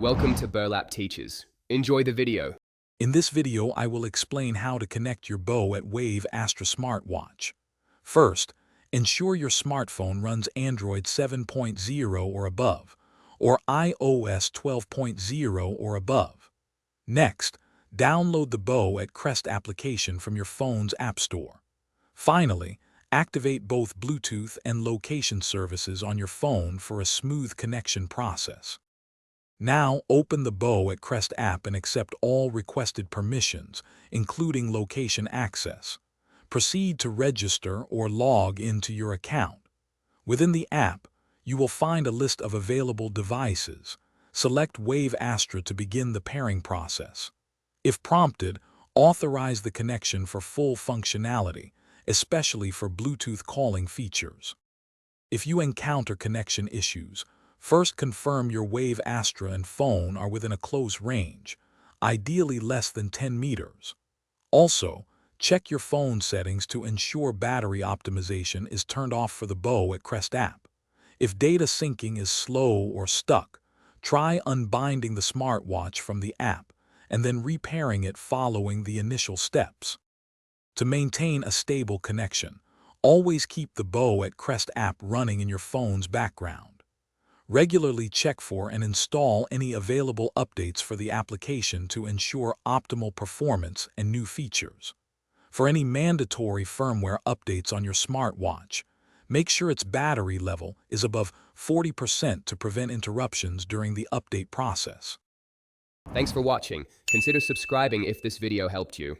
Welcome to Burlap Teachers. Enjoy the video. In this video, I will explain how to connect your bow at Wave Astra smartwatch. First, ensure your smartphone runs Android 7.0 or above, or iOS 12.0 or above. Next, download the Bow at Crest application from your phone's App Store. Finally, activate both Bluetooth and location services on your phone for a smooth connection process. Now, open the Bow at Crest app and accept all requested permissions, including location access. Proceed to register or log into your account. Within the app, you will find a list of available devices. Select Wave Astra to begin the pairing process. If prompted, authorize the connection for full functionality, especially for Bluetooth calling features. If you encounter connection issues, first confirm your Wave Astra and phone are within a close range, ideally less than 10 meters. Also, check your phone settings to ensure battery optimization is turned off for the Bow at Crest app. If data syncing is slow or stuck, try unbinding the smartwatch from the app and then repairing it following the initial steps. To maintain a stable connection, always keep the Bow at Crest app running in your phone's background. Regularly check for and install any available updates for the application to ensure optimal performance and new features. For any mandatory firmware updates on your smartwatch, make sure its battery level is above 40% to prevent interruptions during the update process. Thanks for watching. Consider subscribing if this video helped you.